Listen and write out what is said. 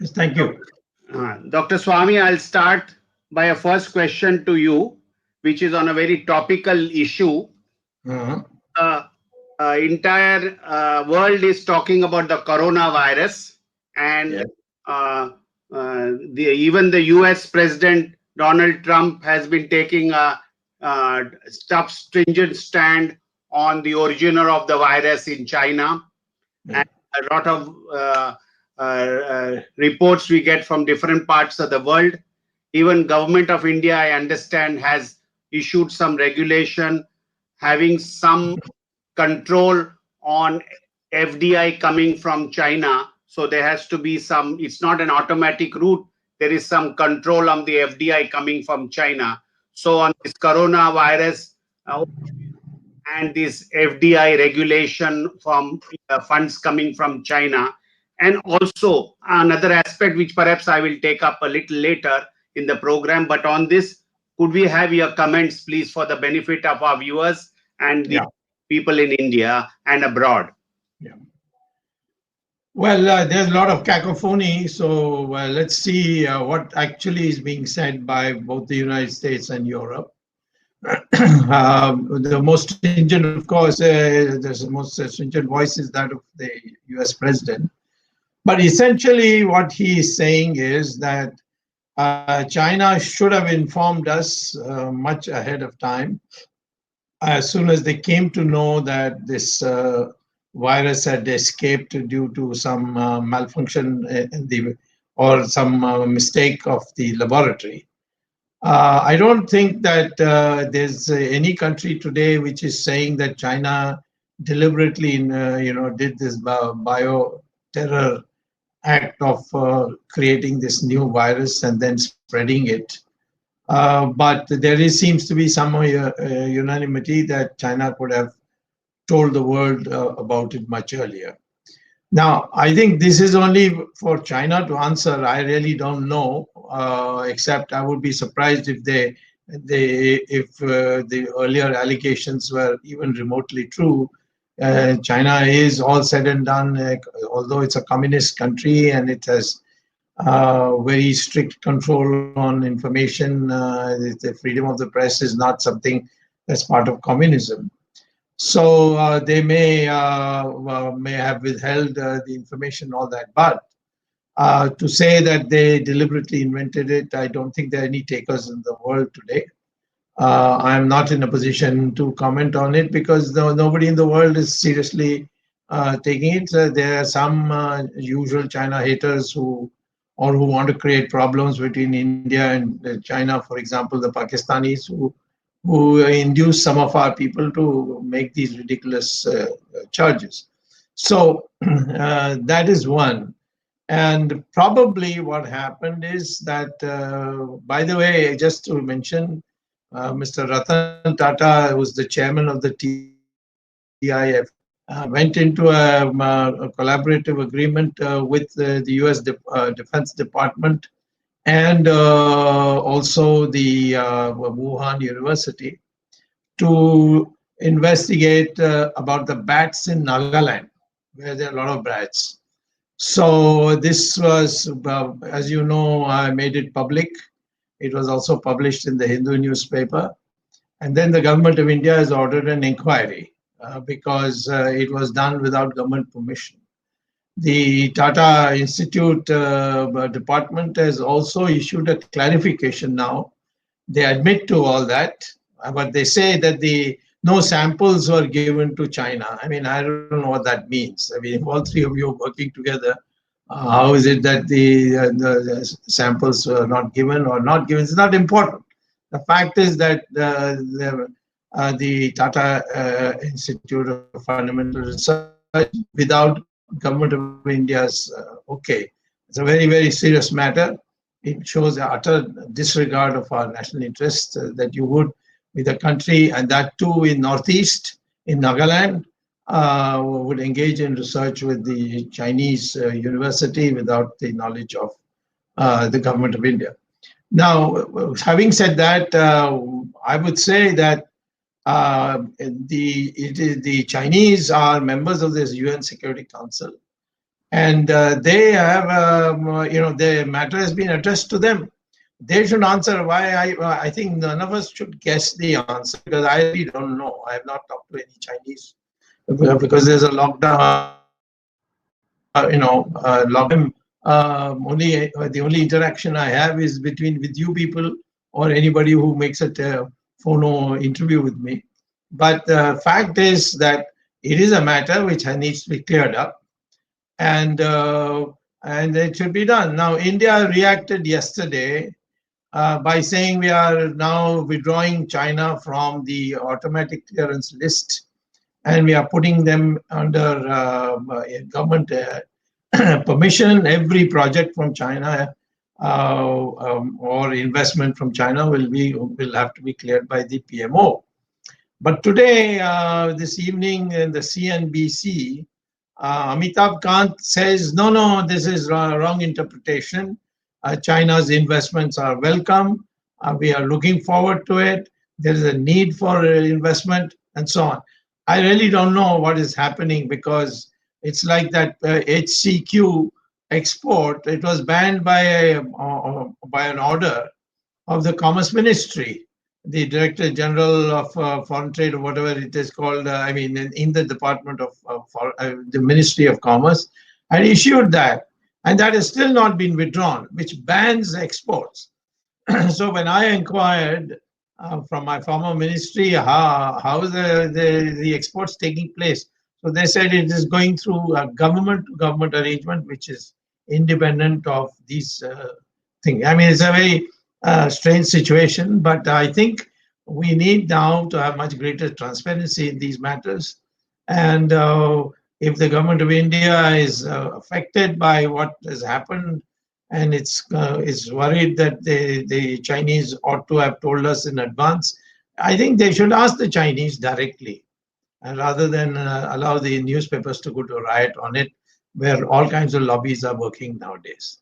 Yes, thank you. Dr. Swamy, I'll start by a first question to you, which is on a very topical issue. Uh-huh. Uh, entire world is talking about the coronavirus, and Yes. uh, even the US President Donald Trump has been taking a tough, stringent stand on the originator of the virus in China. Yeah. And a lot of reports we get from different parts of the world. Even government of India, I understand, has issued some regulation having some control on FDI coming from China. So there has to be some, it's not an automatic route. There is some control on the FDI coming from China. So on this coronavirus and this FDI regulation from funds coming from China. And also another aspect, which perhaps I will take up a little later in the program, but on this, could we have your comments, please, for the benefit of our viewers and the Yeah. people in India and abroad? Yeah. Well, there's a lot of cacophony, so let's see what actually is being said by both the United States and Europe. The most stringent, of course, the most stringent voice is that of the US president. But essentially, what he is saying is that China should have informed us much ahead of time. As soon as they came to know that this virus had escaped due to some malfunction in the or some mistake of the laboratory. I don't think that there's any country today which is saying that China deliberately, did this bio terror act of creating this new virus and then spreading it. But seems to be some unanimity that China could have told the world about it much earlier. Now, I think this is only for China to answer. I really don't know, except I would be surprised if the earlier allegations were even remotely true. China is all said and done, although it's a communist country and it has very strict control on information. The freedom of the press is not something that's part of communism. So they may have withheld the information, all that. But to say that they deliberately invented it, I don't think there are any takers in the world today. I'm not in a position to comment on it because nobody in the world is seriously taking it. There are some usual China haters who want to create problems between India and China. For example, the Pakistanis who induce some of our people to make these ridiculous charges. So that is one. And probably what happened is that, by the way, just to mention, Mr. Ratan Tata, who was the chairman of the TIF, went into a collaborative agreement with the US Defense Department and also the Wuhan University to investigate about the bats in Nagaland, where there are a lot of bats. So this was, as you know, I made it public. It was also published in the Hindu newspaper. And then the government of India has ordered an inquiry because it was done without government permission. The Tata Institute department has also issued a clarification now. They admit to all that, but they say that no samples were given to China. I mean, I don't know what that means. I mean, if all three of you are working together, how is it that the samples were not given or not given? It's not important. The fact is that the Tata Institute of Fundamental Research, without government of India's okay, it's a very, very serious matter. It shows an utter disregard of our national interests that you would, with a country, and that too in Northeast, in Nagaland, would engage in research with the Chinese university without the knowledge of the government of India. Now, having said that, I would say that the Chinese are members of this UN Security Council. and they have, the matter has been addressed to them. They should answer why. I think none of us should guess the answer, because I really don't know. I have not talked to any Chinese, because there's a lockdown. Only the only interaction I have is with you people or anybody who makes a phone or interview with me. But the fact is that it is a matter which needs to be cleared up, and it should be done. Now, India reacted yesterday by saying we are now withdrawing China from the automatic clearance list, and we are putting them under government permission. Every project from China or investment from China will have to be cleared by the PMO. But today, this evening in the CNBC, Amitabh Kant says, no, this is wrong interpretation. China's investments are welcome. We are looking forward to it. There is a need for investment and so on. I really don't know what is happening, because it's like that HCQ export. It was banned by an order of the Commerce Ministry, the Director General of Foreign Trade, or whatever it is called. In the Department of the Ministry of Commerce, had issued that, and that has still not been withdrawn, which bans exports. So when I inquired from my former ministry, how is the exports taking place? So they said it is going through a government-to-government arrangement, which is independent of these things. It's a very strange situation, but I think we need now to have much greater transparency in these matters. And if the government of India is affected by what has happened, and it's worried that the Chinese ought to have told us in advance, I think they should ask the Chinese directly, rather than allow the newspapers to go to riot on it, where all kinds of lobbies are working nowadays.